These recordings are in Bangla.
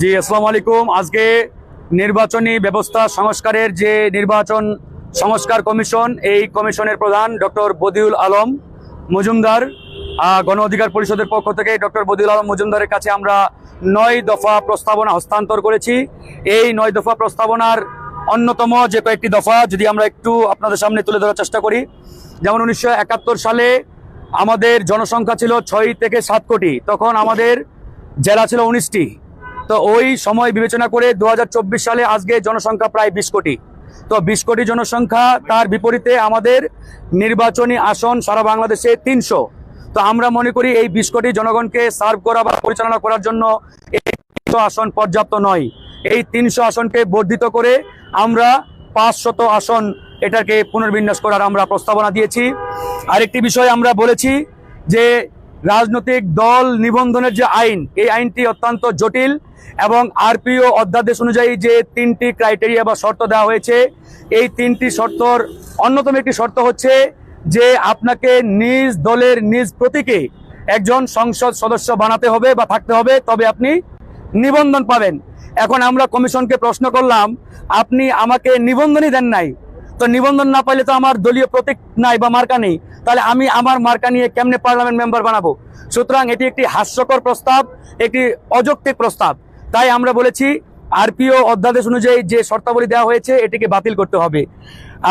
জি, আসসালামু আলাইকুম। আজকে নির্বাচনী ব্যবস্থা সংস্কারের যে নির্বাচন সংস্কার কমিশন, এই কমিশনের প্রধান ডক্টর বদিউল আলম মজুমদার, গণ অধিকার পরিষদের পক্ষ থেকে ডক্টর বদিউল আলম মজুমদারের কাছে আমরা 9 দফা প্রস্তাবনা হস্তান্তর করেছি। এই 9 দফা প্রস্তাবনার অন্যতম যে কয়েকটি দফা যদি আমরা একটু আপনাদের সামনে তুলে ধরার চেষ্টা করি, যেমন 1971 সালে আমাদের জনসংখ্যা ছিল 6 থেকে 7 কোটি, তখন আমাদের জেলা ছিল 19টি। তো ওই সময় বিবেচনা করে 2024 সালে আজকে জনসংখ্যা প্রায় 20 কোটি। তো 20 কোটি জনসংখ্যা, তার বিপরীতে আমাদের নির্বাচনী আসন সারা বাংলাদেশে 300। তো আমরা মনে করি এই 20 কোটি জনগণকে সার্ভ করা বা পরিচালনা করার জন্য এই 300 আসন পর্যাপ্ত নয়। এই 300 আসনকে বর্ধিত করে আমরা 500 আসন এটাকে পুনর্বিন্যাস করার আমরা প্রস্তাবনা দিয়েছি। আরেকটি বিষয় আমরা বলেছি যে রাজনৈতিক দল নিবন্ধনের যে আইন, এই আইনটি অত্যন্ত জটিল এবং আরপিও অধ্যাদেশ অনুযায়ী যে 3টি ক্রাইটেরিয়া বা শর্ত দেওয়া হয়েছে, এই 3টি শর্তর অন্যতম একটি শর্ত হচ্ছে যে আপনাকে নিজ দলের নিজ প্রতীকে একজন সংসদ সদস্য বানাতে হবে বা থাকতে হবে, তবে আপনি নিবন্ধন পাবেন। এখন আমরা কমিশনকে প্রশ্ন করলাম, আপনি আমাকে নিবন্ধনই দেন নাই, তো নিবন্ধন না পাইলে তো আমার দলীয় প্রতীক নাই বা মার্কা নেই, তাহলে আমি আমার মার্কা নিয়ে কেমনে পার্লামেন্ট মেম্বার বানাবো? সুতরাং এটি একটি হাস্যকর প্রস্তাব, একটি অযৌক্তিক প্রস্তাব। তাই আমরা বলেছি আরপিও অধ্যাদেশ অনুযায়ী যে শর্তাবলী দেওয়া হয়েছে এটিকে বাতিল করতে হবে।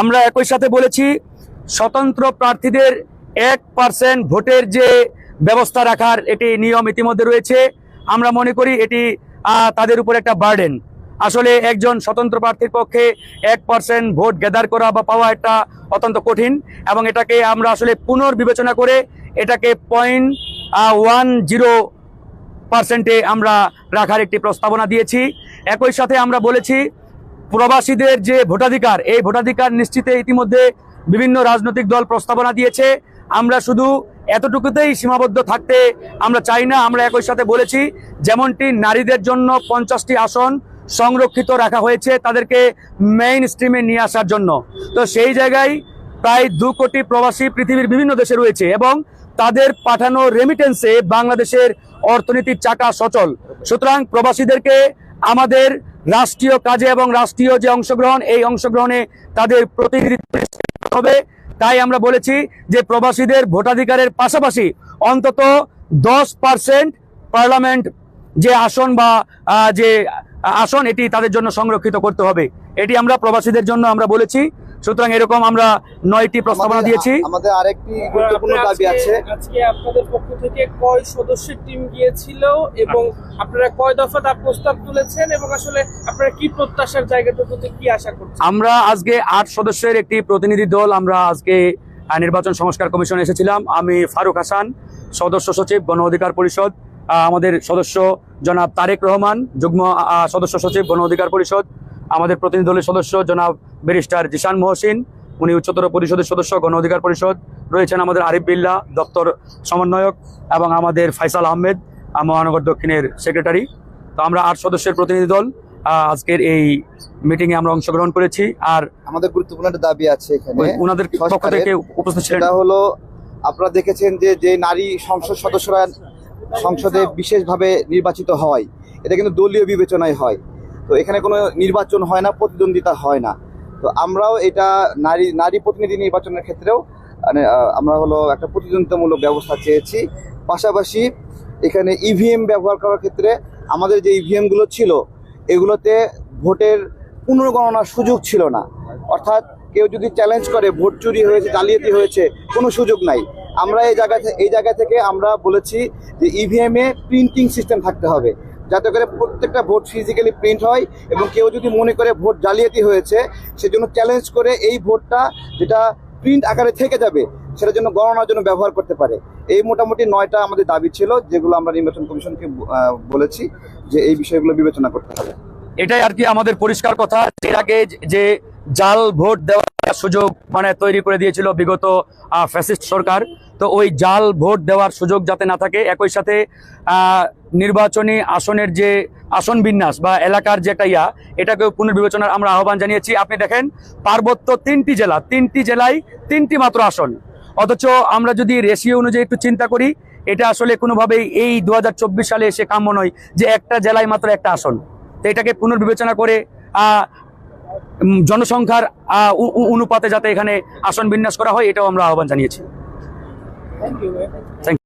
আমরা একই সাথে বলেছি স্বতন্ত্র প্রার্থীদের 1% ভোটের যে ব্যবস্থা রাখার এটি নিয়ম ইতিমধ্যে রয়েছে। আমরা মনে করি এটি তাদের উপর একটা বার্ডেন। আসলে একজন স্বতন্ত্র প্রার্থীর পক্ষে 1% ভোট গ্যাদার করা বা পাওয়া একটা অত্যন্ত কঠিন, এবং এটাকে আমরা আসলে পুনর্বিবেচনা করে এটাকে 0.10% আমরা রাখার একটি প্রস্তাবনা দিয়েছি। একই সাথে আমরা বলেছি প্রবাসীদের যে ভোটাধিকার, এই ভোটাধিকার নিশ্চিতে ইতিমধ্যে বিভিন্ন রাজনৈতিক দল প্রস্তাবনা দিয়েছে। আমরা শুধু এতটুকুতেই সীমাবদ্ধ থাকতে আমরা চাই না। আমরা একই সাথে বলেছি যেমনটি নারীদের জন্য 50টি আসন সংরক্ষিত রাখা হয়েছে তাদেরকে মেইন স্ট্রিমে নিয়ে আসার জন্য, তো সেই জায়গায় প্রায় 2 কোটি প্রবাসী পৃথিবীর বিভিন্ন দেশে রয়েছে এবং তাদের পাঠানো রেমিটেন্সে বাংলাদেশের অর্থনীতির চাকা সচল। সুতরাং প্রবাসীদেরকে আমাদের রাষ্ট্রীয় কাজে এবং রাষ্ট্রীয় যে অংশগ্রহণ, এই অংশগ্রহণে তাদের প্রতিনিধিত্ব হবে। তাই আমরা বলেছি যে প্রবাসীদের ভোটাধিকারের পাশাপাশি অন্তত 10% পার্লামেন্ট যে আসন বা যে আসন এটি তাদের জন্য সংরক্ষিত করতে হবে। এটি আমরা প্রবাসীদের জন্য আমরা বলেছি। সুতরাং এরকম আমরা 9টি প্রস্তাবনা দিয়েছি। আমাদের আরেকটি গুরুত্বপূর্ণ দাবি আছে। আজকে আপনাদের পক্ষ থেকে কয় সদস্যের টিম গিয়েছিল এবং আপনারা কয় দফা তার প্রস্তাব তুলেছেন এবং আসলে আপনারা কি প্রত্যাশার জায়গাটুকু থেকে কি আশা করছেন? আমরা আজকে 8 সদস্যের একটি প্রতিনিধি দল আমরা আজকে নির্বাচন সংস্কার কমিশনে এসেছিলাম। আমি ফারুক হাসান, সদস্য সচিব, গণ অধিকার পরিষদ। আমাদের সদস্য জনাব তারেক রহমান, যুগ্ম সদস্য সচিব, গণ অধিকার পরিষদ। আমাদের প্রতিনিধি দলের সদস্য জনাব ব্যারিস্টার জিশান মহসিন, উনি উচ্চতর পরিষদের সদস্য, গণ অধিকার পরিষদ। রয়েছেন আমাদের আরিফ বিল্লাহ, দপ্তর সমন্বয়ক, এবং আমাদের ফাইসাল আহমেদ, মহানগর দক্ষিণের সেক্রেটারি। তো আমরা 8 সদস্যের প্রতিনিধি দল আজকের এই মিটিং এ আমরা অংশগ্রহণ করেছি। আর আমাদের গুরুত্বপূর্ণ একটা দাবি আছে এখানে, ওনাদের পক্ষ থেকে উপস্থিত ছিলেন। সেটা হলো, আপনারা দেখেছেন যে নারী সংসদ সদস্যরা সংসদে বিশেষভাবে নির্বাচিত হয়, এটা কিন্তু দলীয় বিবেচনায় হয়। তো এখানে কোনো নির্বাচন হয় না, প্রতিদ্বন্দ্বিতা হয় না। তো আমরাও এটা নারী প্রতিনিধি নির্বাচনের ক্ষেত্রেও আমরা হলো একটা প্রতিদ্বন্দ্বিতামূলক ব্যবস্থা চেয়েছি। পাশাপাশি এখানে ইভিএম ব্যবহার করার ক্ষেত্রে আমাদের যে ইভিএমগুলো ছিল এগুলোতে ভোটের পুনর্গণনার সুযোগ ছিল না। অর্থাৎ কেউ যদি চ্যালেঞ্জ করে ভোট চুরি হয়েছে, জালিয়াতি হয়েছে, কোনো সুযোগ নাই। আমরা এই জায়গা থেকে আমরা বলেছি যে ইভিএমে প্রিন্টিং সিস্টেম থাকতে হবে, যাতে করে প্রত্যেকটা ভোট ফিজিক্যালি প্রিন্ট হয় এবং কেউ যদি মনে করে ভোট জালিয়াতি হয়েছে সেজন্য চ্যালেঞ্জ করে এই ভোটটা যেটা প্রিন্ট আকারে থেকে যাবে সেটার জন্য গণনার জন্য ব্যবহার করতে পারে। এই মোটামুটি 9টা আমাদের দাবি ছিল, যেগুলো আমরা নির্বাচন কমিশনকে বলেছি যে এই বিষয়গুলো বিবেচনা করতে হবে। এটাই আর কি আমাদের পরিষ্কার কথা। এর আগে যে জাল ভোট দেওয়ার সুযোগ তৈরি করে দিয়েছিল বিগত ফ্যাসিস্ট সরকার, তো ওই জাল ভোট দেওয়ার সুযোগ যাতে না থাকে। একই সাথে নির্বাচনী আসনের যে আসন বিন্যাস বা এলাকার যে একটা এটাকেও পুনর্বিবেচনার আমরা আহ্বান জানিয়েছি। আপনি দেখেন পার্বত্য 3টি জেলায় 3টি মাত্র আসন, অথচ আমরা যদি রেশিও অনুযায়ী একটু চিন্তা করি, এটা আসলে কোনোভাবেই এই 2024 সালে এসে কাম্য নয় যে একটা জেলায় মাত্র একটা আসন। তো এটাকে পুনর্বিবেচনা করে জনসংখ্যার অনুপাতে যাতে এখানে আসন বিন্যাস করা হয়, এটাও আমরা আহ্বান জানিয়েছি। Thank you.